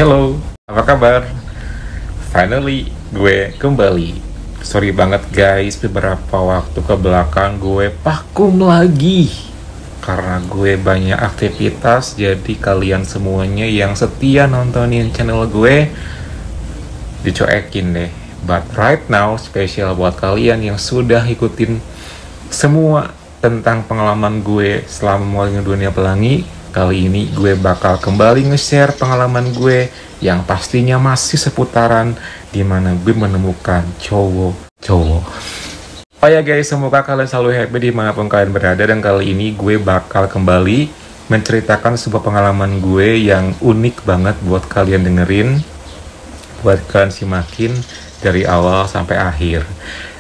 Hello, apa kabar? Finally, gue kembali. Sorry banget guys, beberapa waktu ke belakang gue vakum lagi karena gue banyak aktivitas. Jadi kalian semuanya yang setia nontonin channel gue dicuekin deh. But right now, spesial buat kalian yang sudah ikutin semua tentang pengalaman gue selama mulai dunia pelangi. Kali ini gue bakal kembali nge-share pengalaman gue yang pastinya masih seputaran dimana gue menemukan cowok. Oh ya guys, semoga kalian selalu happy dimanapun kalian berada. Dan kali ini gue bakal kembali menceritakan sebuah pengalaman gue yang unik banget buat kalian dengerin, buat kalian simakin dari awal sampai akhir.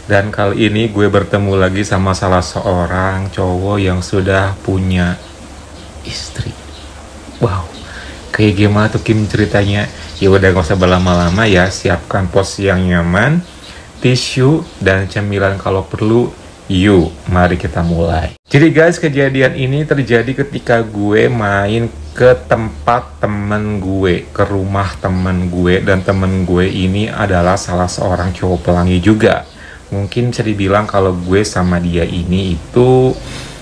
Dan kali ini gue bertemu lagi sama salah seorang cowok yang sudah punya istri. Wow, kayak gimana tuh Kim ceritanya? Ya udah gak usah berlama-lama ya, siapkan posisi yang nyaman, tisu dan cemilan kalau perlu. Yuk, mari kita mulai. Jadi guys, kejadian ini terjadi ketika gue main ke tempat temen gue, ke rumah temen gue, dan temen gue ini adalah salah seorang cowok pelangi juga. Mungkin bisa dibilang kalau gue sama dia ini itu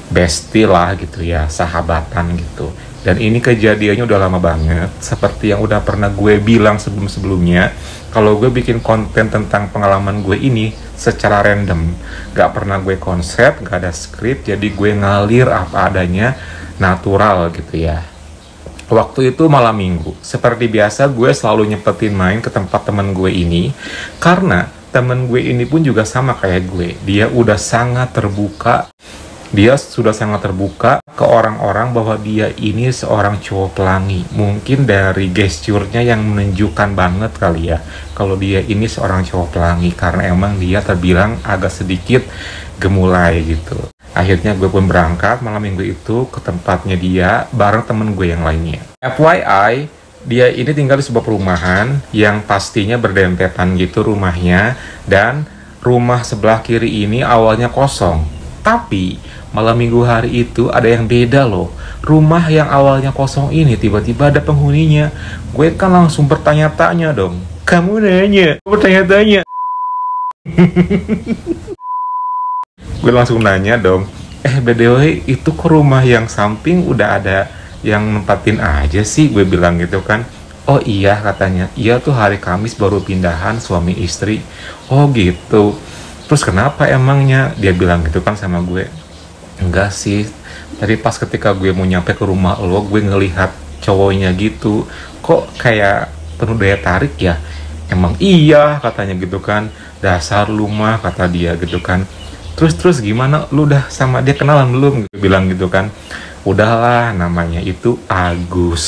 bestie lah gitu ya, sahabatan gitu. Dan ini kejadiannya udah lama banget, seperti yang udah pernah gue bilang sebelum-sebelumnya, kalau gue bikin konten tentang pengalaman gue ini secara random, gak pernah gue konsep, gak ada skrip, jadi gue ngalir apa adanya, natural gitu ya. Waktu itu malam minggu, seperti biasa gue selalu nyempetin main ke tempat temen gue ini, karena temen gue ini pun juga sama kayak gue, dia sudah sangat terbuka ke orang-orang bahwa dia ini seorang cowok pelangi. Mungkin dari gesturnya yang menunjukkan banget kali ya kalau dia ini seorang cowok pelangi, karena emang dia terbilang agak sedikit gemulai gitu. Akhirnya gue pun berangkat malam minggu itu ke tempatnya dia bareng temen gue yang lainnya. FYI, dia ini tinggal di sebuah perumahan yang pastinya berdempetan gitu rumahnya, dan rumah sebelah kiri ini awalnya kosong. Tapi malam minggu hari itu ada yang beda loh. Rumah yang awalnya kosong ini tiba-tiba ada penghuninya. Gue kan langsung bertanya-tanya dong. Kamu nanya, bertanya-tanya. Gue langsung nanya dong. By the way, itu kok rumah yang samping udah ada yang nempatin aja sih? Gue bilang gitu kan. Oh iya, katanya. Iya tuh hari Kamis baru pindahan suami istri. Oh gitu. Terus kenapa emangnya? Dia bilang gitu kan sama gue. Enggak sih, tadi pas ketika gue mau nyampe ke rumah lo, gue ngelihat cowoknya gitu. Kok kayak penuh daya tarik ya? Emang iya, katanya gitu kan. Dasar lu mah, kata dia gitu kan. Terus gimana? Lu udah sama dia kenalan belum? Gue bilang gitu kan. Udahlah, namanya itu Agus.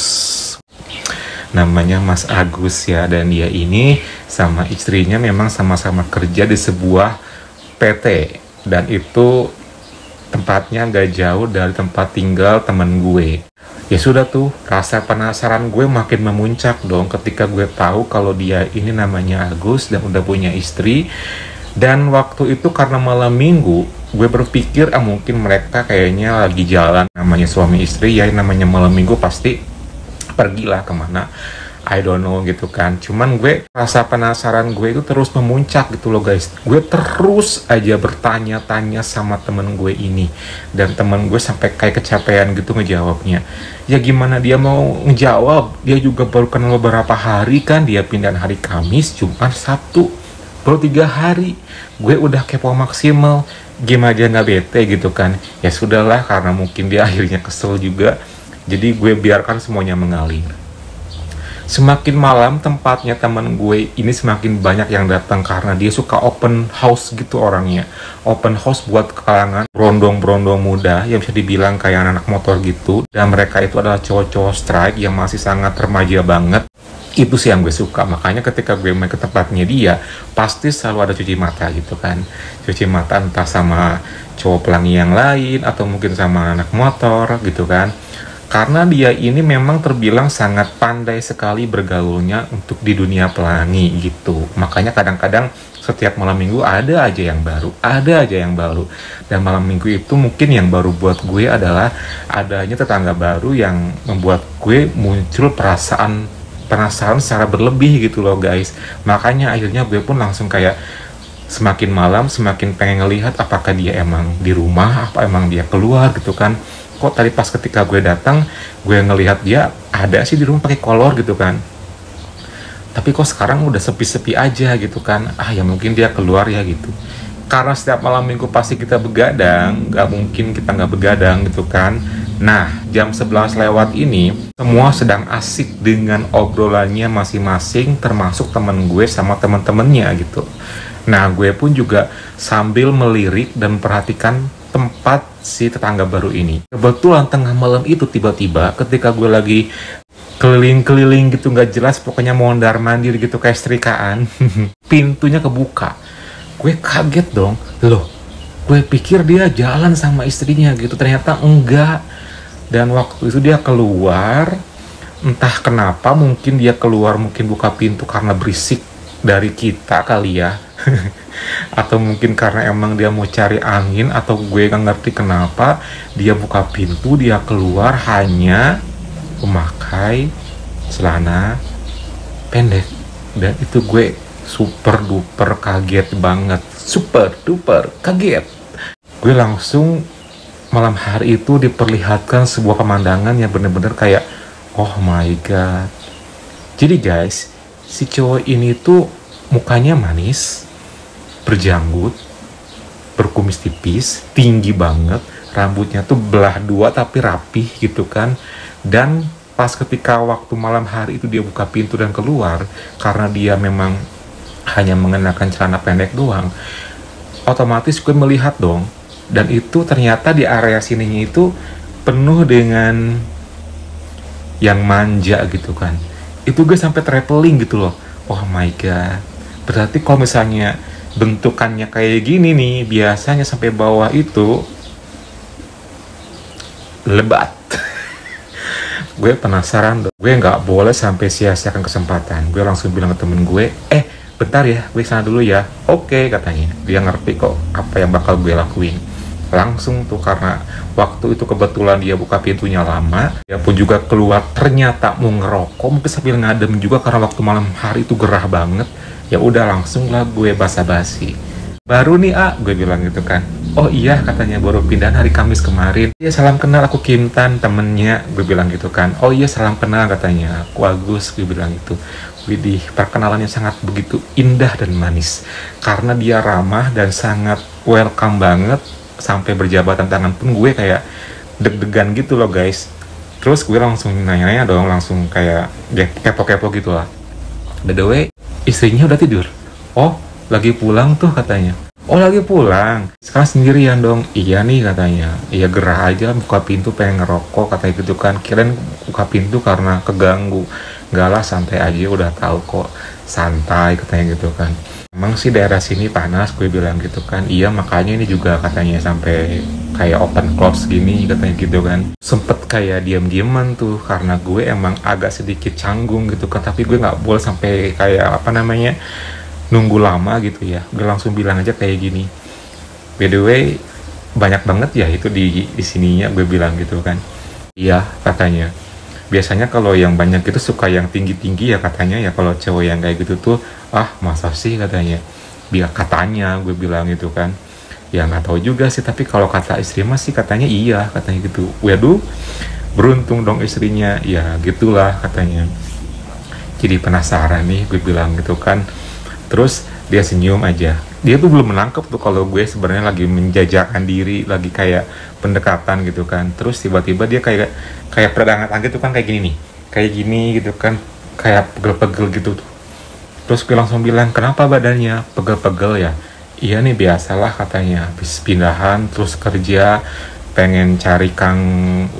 Namanya Mas Agus ya. Dan dia ini sama istrinya memang sama-sama kerja di sebuah PT, dan itu tempatnya gak jauh dari tempat tinggal temen gue. Ya sudah tuh, rasa penasaran gue makin memuncak dong ketika gue tahu kalau dia ini namanya Agus dan udah punya istri. Dan waktu itu karena malam minggu, gue berpikir mungkin mereka kayaknya lagi jalan, namanya suami istri ya, namanya malam minggu pasti pergilah kemana, I don't know gitu kan. Cuman gue, rasa penasaran gue itu terus memuncak gitu loh guys. Gue terus aja bertanya-tanya sama temen gue ini. Dan temen gue sampai kayak kecapean gitu ngejawabnya. Ya gimana dia mau ngejawab? Dia juga baru kenal beberapa hari kan. Dia pindahan hari Kamis, Jumat, Sabtu. Baru 3 hari. Gue udah kepo maksimal. Gimana dia gak bete gitu kan. Ya sudahlah, karena mungkin dia akhirnya kesel juga. Jadi gue biarkan semuanya mengalir. Semakin malam tempatnya teman gue ini semakin banyak yang datang karena dia suka open house gitu orangnya. Open house buat kalangan brondong-brondong muda yang bisa dibilang kayak anak motor gitu. Dan mereka itu adalah cowok-cowok strike yang masih sangat remaja banget. Itu sih yang gue suka. Makanya ketika gue main ke tempatnya dia, pasti selalu ada cuci mata gitu kan. Cuci mata entah sama cowok pelangi yang lain atau mungkin sama anak motor gitu kan. Karena dia ini memang terbilang sangat pandai sekali bergaulnya untuk di dunia pelangi gitu. Makanya kadang-kadang setiap malam minggu ada aja yang baru. Dan malam minggu itu mungkin yang baru buat gue adalah adanya tetangga baru yang membuat gue muncul perasaan penasaran secara berlebih gitu loh guys. Makanya akhirnya gue pun langsung kayak semakin malam semakin pengen ngelihat apakah dia emang di rumah, apa emang dia keluar gitu kan. Kok tadi pas ketika gue datang, gue ngelihat dia ada sih di rumah pakai kolor gitu kan. Tapi kok sekarang udah sepi-sepi aja gitu kan. Ah ya mungkin dia keluar ya gitu. Karena setiap malam minggu pasti kita begadang, gak mungkin kita nggak begadang gitu kan. Nah, jam 11 lewat ini, semua sedang asik dengan obrolannya masing-masing, termasuk temen gue sama temen-temennya gitu. Nah, gue pun juga sambil melirik dan perhatikan tempat si tetangga baru ini. Kebetulan tengah malam itu tiba-tiba ketika gue lagi keliling-keliling gitu nggak jelas, pokoknya mondar-mandir gitu kayak setrikaan, pintunya kebuka. Gue kaget dong, loh, gue pikir dia jalan sama istrinya gitu, ternyata enggak. Dan waktu itu dia keluar, entah kenapa, mungkin dia keluar, mungkin buka pintu karena berisik dari kita kali ya. Atau mungkin karena emang dia mau cari angin, atau gue gak ngerti kenapa dia buka pintu, dia keluar hanya memakai celana pendek. Dan itu gue super duper kaget banget, super duper kaget. Gue langsung malam hari itu diperlihatkan sebuah pemandangan yang bener-bener kayak oh my god. Jadi guys, si cowok ini tuh mukanya manis, berjanggut, berkumis tipis, tinggi banget, rambutnya tuh belah dua tapi rapih gitu kan. Dan pas ketika waktu malam hari itu dia buka pintu dan keluar, karena dia memang hanya mengenakan celana pendek doang, otomatis gue melihat dong. Dan itu ternyata di area sininya itu penuh dengan yang manja gitu kan. Itu gue sampai traveling gitu loh. Oh my god. Berarti kalau misalnya bentukannya kayak gini nih, biasanya sampai bawah itu lebat. Gue penasaran dong. Gue nggak boleh sampai sia-siakan kesempatan. Gue langsung bilang ke temen gue, bentar ya, gue sana dulu ya. Oke, katanya. Dia ngerti kok apa yang bakal gue lakuin. Langsung tuh, karena waktu itu kebetulan dia buka pintunya lama, dia pun juga keluar ternyata mau ngerokok, mungkin sambil ngadem juga karena waktu malam hari itu gerah banget. Ya udah, langsung lah gue basa-basi. Baru nih gue bilang gitu kan. Oh iya, katanya baru pindahan hari Kamis kemarin. Iya, salam kenal, aku Kintan, temennya, gue bilang gitu kan. Oh iya, salam kenal, katanya, aku Agus, gue bilang gitu. Widih, perkenalannya sangat begitu indah dan manis, karena dia ramah dan sangat welcome banget. Sampai berjabatan tangan pun gue kayak deg-degan gitu loh guys. Terus gue langsung nanya-nanya dong, langsung kayak kepo-kepo gitu lah. By the way, istrinya udah tidur? Oh, lagi pulang tuh, katanya. Oh, lagi pulang. Sekarang sendirian dong? Iya nih, katanya. Iya, gerah aja buka pintu pengen ngerokok, katanya gitu kan. Kirain buka pintu karena keganggu. Enggak lah, santai aja, udah tahu kok. Santai, katanya gitu kan. Emang sih daerah sini panas, gue bilang gitu kan. Iya, makanya ini juga katanya sampai kayak open close gini, katanya gitu kan. Sempet kayak diam-diaman tuh, karena gue emang agak sedikit canggung gitu kan. Tapi gue nggak boleh sampai kayak apa namanya, nunggu lama gitu ya. Gue langsung bilang aja kayak gini, by the way, banyak banget ya itu di sininya, gue bilang gitu kan. Iya, katanya. Biasanya kalau yang banyak itu suka yang tinggi-tinggi ya, katanya ya. Kalau cowok yang kayak gitu tuh, masa sih, katanya. Biar katanya, gue bilang gitu kan. Ya nggak tahu juga sih, tapi kalau kata istri mah sih katanya iya, katanya gitu. Waduh, beruntung dong istrinya. Ya gitulah, katanya. Jadi penasaran nih, gue bilang gitu kan. Terus dia senyum aja. Dia tuh belum menangkap tuh kalau gue sebenarnya lagi menjajakan diri, lagi kayak pendekatan gitu kan. Terus tiba-tiba dia kayak peregangan tangan gitu kan, kayak gini nih, kayak gini gitu kan, kayak pegel-pegel gitu. Terus gue langsung bilang, kenapa badannya pegel-pegel ya? Iya nih, biasalah, katanya. Habis pindahan terus kerja, pengen cari kang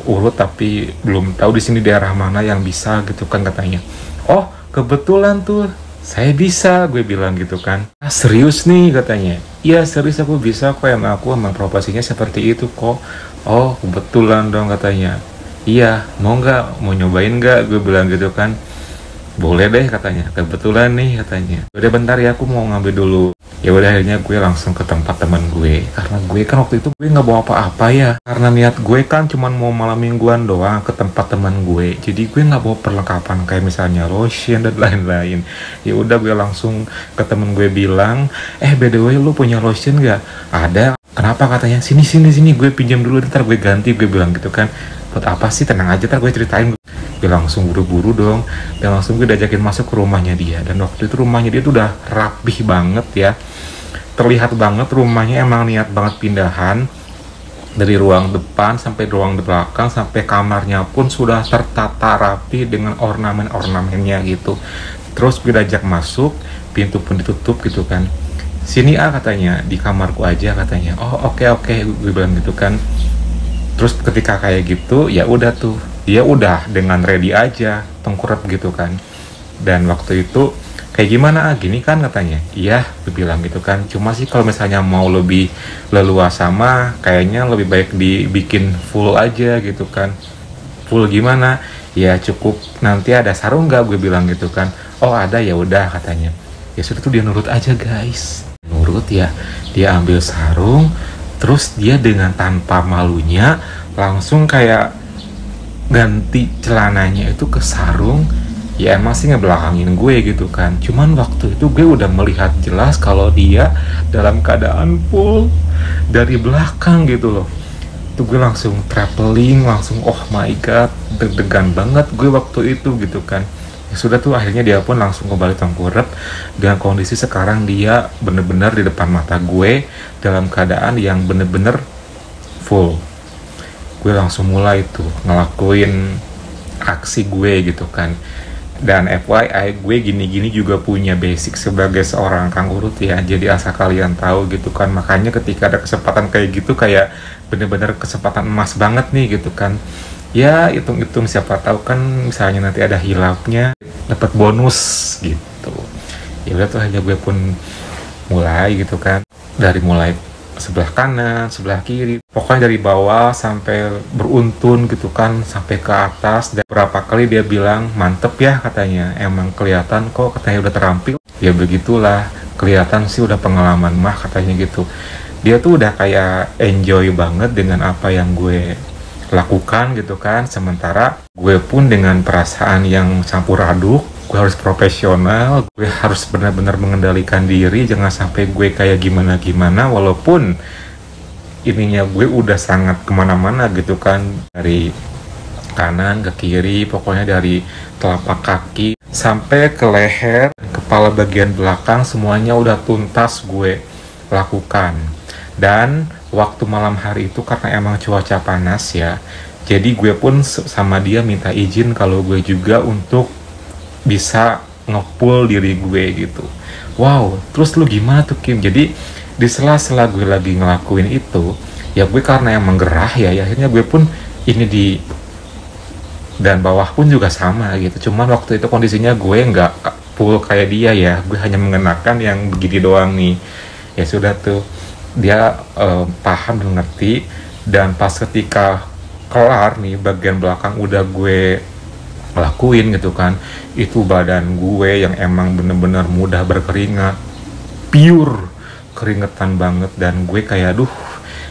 urut tapi belum tahu di sini daerah mana yang bisa gitu kan, katanya. Oh, kebetulan tuh saya bisa, gue bilang gitu kan. Serius nih, katanya. Iya, serius, aku bisa kok, emang aku emang profesinya seperti itu kok. Oh, kebetulan dong, katanya. Iya, mau nggak, mau nyobain nggak, gue bilang gitu kan. boleh deh katanya, kebetulan nih katanya. Udah bentar ya, aku mau ngambil dulu. Ya udah, akhirnya gue langsung ke tempat teman gue, karena gue kan waktu itu gue nggak bawa apa-apa ya, karena niat gue kan cuman mau malam mingguan doang ke tempat teman gue, jadi gue nggak bawa perlengkapan kayak misalnya lotion dan lain-lain. Ya udah, gue langsung ke temen gue bilang, by the way, lu punya lotion nggak? Ada. Kenapa? Katanya, sini sini sini, gue pinjam dulu, ntar gue ganti. Gue bilang gitu kan, buat apa sih, tenang aja, ntar gue ceritain. Gue langsung buru-buru dong, dan langsung gue diajakin masuk ke rumahnya dia. Dan waktu itu rumahnya dia tuh udah rapih banget ya, terlihat banget rumahnya emang niat banget pindahan. Dari ruang depan sampai ruang belakang sampai kamarnya pun sudah tertata rapi dengan ornamen-ornamennya gitu. Terus gue diajak masuk, pintu pun ditutup gitu kan. Sini katanya, di kamarku aja katanya. Oh oke, gue bilang gitu kan. Terus ketika kayak gitu, ya udah tuh, dia udah dengan ready aja, tengkurap gitu kan. Dan waktu itu, kayak gimana gini kan katanya. Iya, gue bilang gitu kan. Cuma sih kalau misalnya mau lebih leluasa mah, kayaknya lebih baik dibikin full aja gitu kan. Full gimana? Ya cukup nanti ada sarung nggak? Gue bilang gitu kan. Oh ada, ya udah katanya. Ya sudah tuh, dia nurut aja guys. Nurut ya, dia ambil sarung. Terus dia dengan tanpa malunya langsung kayak ganti celananya itu ke sarung. Ya emang sih ngebelakangin gue gitu kan. Cuman waktu itu gue udah melihat jelas kalau dia dalam keadaan full dari belakang gitu loh. Itu gue langsung traveling, langsung oh my god, deg-degan banget gue waktu itu gitu kan. Ya sudah tuh, akhirnya dia pun langsung kembali tengkurap dengan kondisi sekarang dia bener-bener di depan mata gue dalam keadaan yang bener-bener full. Gue langsung mulai tuh ngelakuin aksi gue gitu kan. Dan FYI, gue gini-gini juga punya basic sebagai seorang kang urut ya, jadi asal kalian tahu gitu kan. Makanya ketika ada kesempatan kayak gitu, kayak bener-bener kesempatan emas banget nih gitu kan. Ya hitung-hitung, siapa tahu kan misalnya nanti ada hilapnya, dapat bonus gitu. Ya udah tuh, aja gue pun mulai gitu kan, dari mulai sebelah kanan, sebelah kiri, pokoknya dari bawah sampai beruntun gitu kan, sampai ke atas. Dan berapa kali dia bilang mantep ya katanya, emang kelihatan kok katanya udah terampil. Ya begitulah, kelihatan sih udah pengalaman mah katanya gitu. Dia tuh udah kayak enjoy banget dengan apa yang gue lakukan gitu kan. Sementara gue pun dengan perasaan yang campur aduk, gue harus profesional, gue harus benar-benar mengendalikan diri, jangan sampai gue kayak gimana-gimana, walaupun ininya gue udah sangat kemana-mana gitu kan, dari kanan ke kiri, pokoknya dari telapak kaki sampai ke leher, kepala bagian belakang, semuanya udah tuntas gue lakukan. Dan waktu malam hari itu karena emang cuaca panas ya, jadi gue pun sama dia minta izin kalau gue juga untuk bisa nge-pull diri gue gitu. Wow, terus lu gimana tuh Kim? Jadi di sela-sela gue lagi ngelakuin itu, ya gue karena emang gerah ya, akhirnya gue pun ini di dan bawah pun juga sama gitu. Cuman waktu itu kondisinya gue nggak full kayak dia ya, gue hanya mengenakan yang begini doang nih. Ya sudah tuh, dia paham dan ngerti. Dan pas ketika kelar nih bagian belakang udah gue lakuin gitu kan, itu badan gue yang emang bener-bener mudah berkeringat, pure keringetan banget. Dan gue kayak aduh,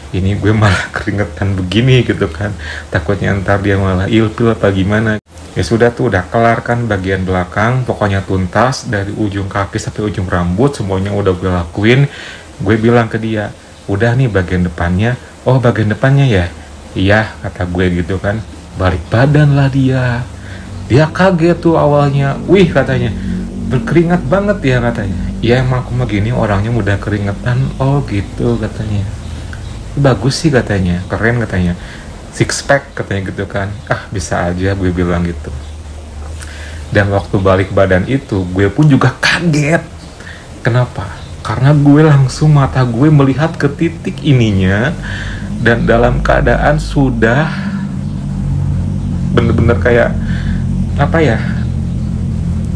ini gue malah keringetan begini gitu kan, takutnya ntar dia malah ilfil apa gimana. Ya sudah tuh, udah kelar kan bagian belakang, pokoknya tuntas dari ujung kaki sampai ujung rambut, semuanya udah gue lakuin. Gue bilang ke dia, udah nih bagian depannya. Oh bagian depannya ya, iya kata gue gitu kan. Balik badan lah dia kaget tuh awalnya. Wih katanya, berkeringat banget ya katanya. Ya emang aku mah gini orangnya mudah keringetan. Oh gitu katanya. Bagus sih katanya, keren katanya, six pack katanya gitu kan. Ah bisa aja, gue bilang gitu. Dan waktu balik badan itu gue pun juga kaget. Kenapa? Karena gue langsung mata gue melihat ke titik ininya, dan dalam keadaan sudah bener-bener kayak apa ya,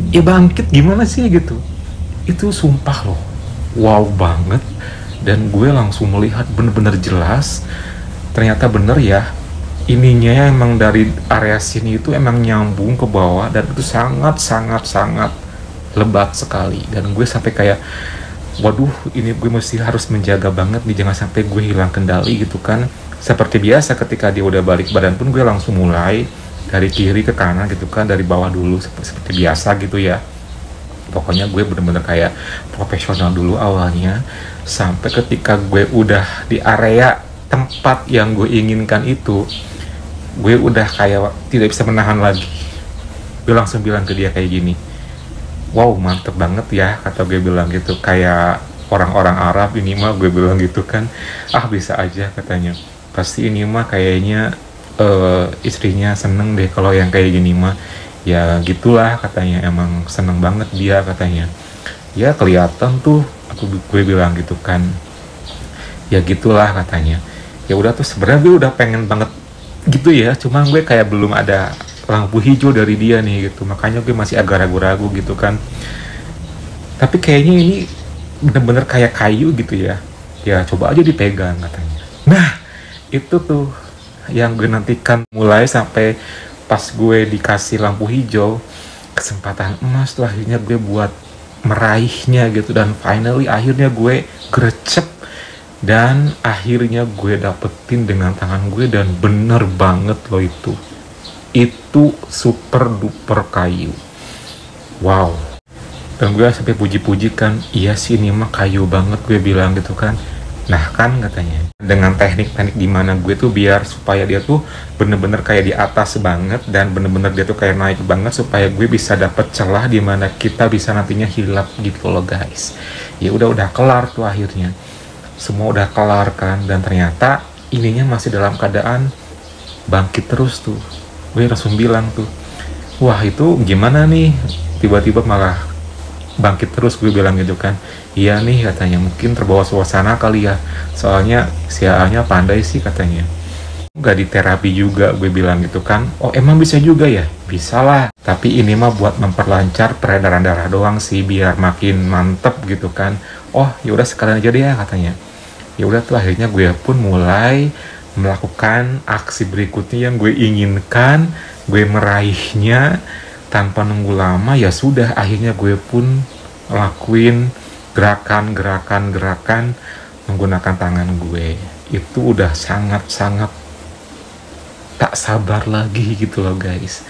bangkit gimana sih gitu. Itu sumpah loh, wow banget. Dan gue langsung melihat bener-bener jelas, ternyata bener ya, ininya emang dari area sini itu emang nyambung ke bawah, dan itu sangat sangat sangat lebat sekali. Dan gue sampai kayak, waduh, ini gue mesti harus menjaga banget nih, jangan sampai gue hilang kendali gitu kan. Seperti biasa ketika dia udah balik badan pun gue langsung mulai dari kiri ke kanan gitu kan, dari bawah dulu seperti biasa gitu ya. Pokoknya gue bener-bener kayak profesional dulu awalnya, sampai ketika gue udah di area tempat yang gue inginkan itu, gue udah kayak tidak bisa menahan lagi. Gue langsung bilang ke dia kayak gini, wow mantep banget ya, kata gue bilang gitu, kayak orang-orang Arab ini mah, gue bilang gitu kan. Ah bisa aja katanya, pasti ini mah kayaknya istrinya seneng deh kalau yang kayak gini mah. Ya gitulah katanya, emang seneng banget dia katanya. Ya kelihatan tuh, gue bilang gitu kan. Ya gitulah katanya. Ya udah tuh, sebenarnya gue udah pengen banget gitu ya, cuma gue kayak belum ada lampu hijau dari dia nih gitu, makanya gue masih agak ragu-ragu gitu kan. Tapi kayaknya ini bener-bener kayak kayu gitu ya, ya coba aja dipegang katanya. Nah itu tuh yang gue nantikan, mulai sampai pas gue dikasih lampu hijau, kesempatan emas tuh akhirnya gue buat meraihnya gitu. Dan finally akhirnya gue grecek, dan akhirnya gue dapetin dengan tangan gue, dan bener banget loh itu super duper kayu, wow. Dan gue sampai puji-puji kan, iya sih ini mah kayu banget, gue bilang gitu kan. Nah kan katanya, dengan teknik-teknik dimana gue tuh biar supaya dia tuh bener-bener kayak di atas banget, dan bener-bener dia tuh kayak naik banget, supaya gue bisa dapet celah dimana kita bisa nantinya hilap gitu loh guys. Ya udah kelar tuh akhirnya, semua udah kelar kan. Dan ternyata ininya masih dalam keadaan bangkit terus tuh. Gue langsung bilang tuh, wah itu gimana nih, tiba-tiba malah bangkit terus, gue bilang gitu kan. Iya nih katanya, mungkin terbawa suasana kali ya, soalnya si A-nya pandai sih katanya. Nggak di terapi juga, gue bilang gitu kan. Oh emang bisa juga ya? Bisa lah, tapi ini mah buat memperlancar peredaran darah doang sih, biar makin mantep gitu kan. Oh yaudah sekalian aja deh ya katanya. Ya udah tuh akhirnya gue pun mulai melakukan aksi berikutnya yang gue inginkan. Gue meraihnya tanpa nunggu lama. Ya sudah, akhirnya gue pun lakuin gerakan menggunakan tangan gue. Itu udah sangat-sangat tak sabar lagi gitu loh guys,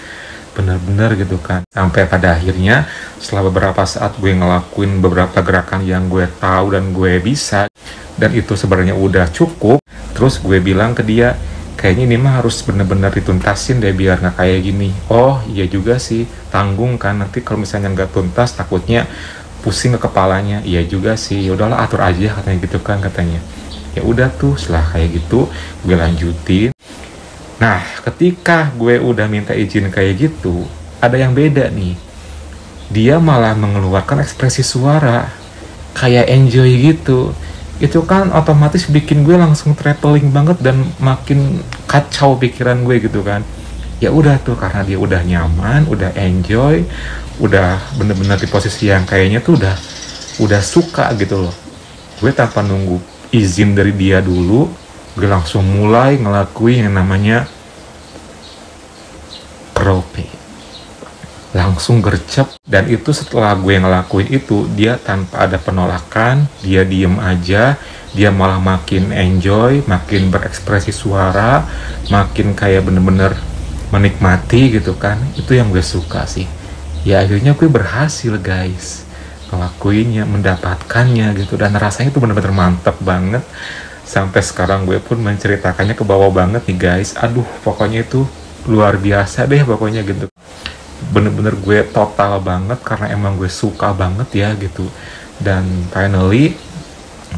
bener-bener gitu kan. Sampai pada akhirnya setelah beberapa saat gue ngelakuin beberapa gerakan yang gue tahu dan gue bisa, dan itu sebenarnya udah cukup. Terus gue bilang ke dia, kayaknya ini mah harus bener-bener dituntasin deh biar nggak kayak gini. Oh iya juga sih, tanggung kan, nanti kalau misalnya nggak tuntas takutnya pusing ke kepalanya. Iya juga sih, yaudahlah atur aja katanya gitu kan katanya. Ya udah tuh, setelah kayak gitu gue lanjutin. Nah ketika gue udah minta izin kayak gitu, ada yang beda nih. Dia malah mengeluarkan ekspresi suara kayak enjoy gitu. Itu kan otomatis bikin gue langsung traveling banget, dan makin kacau pikiran gue gitu kan. Ya udah tuh, karena dia udah nyaman, udah enjoy, udah bener-bener di posisi yang kayaknya tuh udah suka gitu loh. Gue tanpa nunggu izin dari dia dulu, gue langsung mulai ngelakuin yang namanya prope, langsung gercep. Dan itu setelah gue ngelakuin itu, dia tanpa ada penolakan, dia diem aja, dia malah makin enjoy, makin berekspresi suara, makin kayak bener-bener menikmati gitu kan. Itu yang gue suka sih. Ya akhirnya gue berhasil guys ngelakuinnya, mendapatkannya gitu, dan rasanya itu bener-bener mantep banget. Sampai sekarang gue pun menceritakannya ke bawah banget nih guys. Aduh pokoknya itu luar biasa deh pokoknya gitu. Bener-bener gue total banget karena emang gue suka banget ya gitu. Dan finally,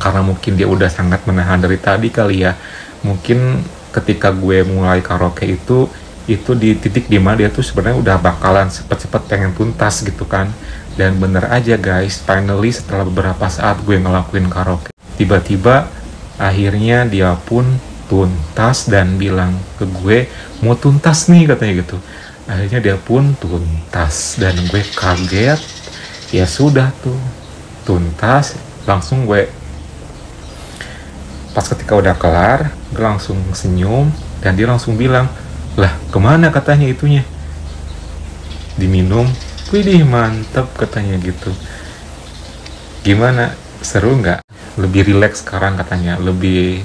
karena mungkin dia udah sangat menahan dari tadi kali ya, mungkin ketika gue mulai karaoke itu di titik dimana dia tuh sebenarnya udah bakalan cepet-cepet pengen tuntas gitu kan. Dan bener aja guys, finally setelah beberapa saat gue ngelakuin karaoke, tiba-tiba akhirnya dia pun tuntas dan bilang ke gue, mau tuntas nih katanya gitu. Akhirnya dia pun tuntas, dan gue kaget. Ya sudah tuh, tuntas, langsung gue pas ketika udah kelar, gue langsung senyum, Dan dia langsung bilang, lah kemana katanya itunya, diminum. Widih mantep katanya gitu. Gimana, seru nggak? Lebih rileks sekarang katanya, lebih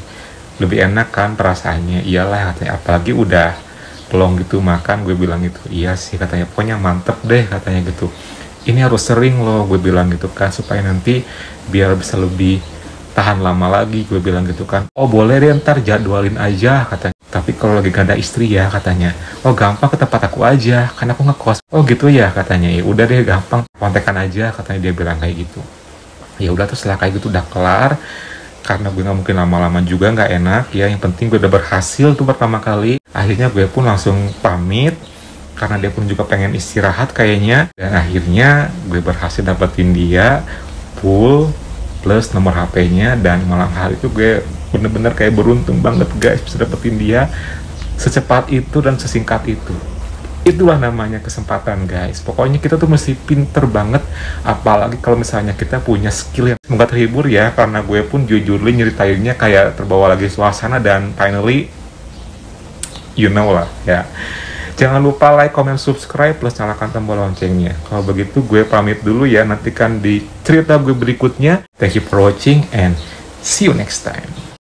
lebih enak kan perasaannya. Iyalah katanya, apalagi udah pelong gitu makan. Gue bilang gitu, iya sih katanya, pokoknya mantep deh katanya gitu. Ini harus sering loh, gue bilang gitu kan, supaya nanti biar bisa lebih tahan lama lagi, gue bilang gitu kan. Oh boleh deh, ntar jadwalin aja katanya, tapi kalau lagi gak ada istri ya katanya. Oh gampang, ke tempat aku aja, kan aku ngekos. Oh gitu ya katanya, ya udah deh gampang, kontekan aja katanya, dia bilang kayak gitu. Ya udah, tuh setelah kayak gitu udah kelar, karena gue nggak mungkin lama-lama juga, nggak enak ya, yang penting gue udah berhasil tuh pertama kali. Akhirnya gue pun langsung pamit, karena dia pun juga pengen istirahat kayaknya. Dan akhirnya gue berhasil dapetin dia full plus nomor HP-nya. Dan malam hari itu gue bener-bener kayak beruntung banget guys, bisa dapetin dia secepat itu dan sesingkat itu. Itulah namanya kesempatan guys. Pokoknya kita tuh mesti pinter banget, apalagi kalau misalnya kita punya skill yang semoga terhibur ya, karena gue pun jujur nyeritainnya kayak terbawa lagi suasana. Dan finally, you know lah ya. Jangan lupa like, comment, subscribe, plus nyalakan tombol loncengnya. Kalau begitu gue pamit dulu ya, nantikan di cerita gue berikutnya. Thank you for watching and see you next time.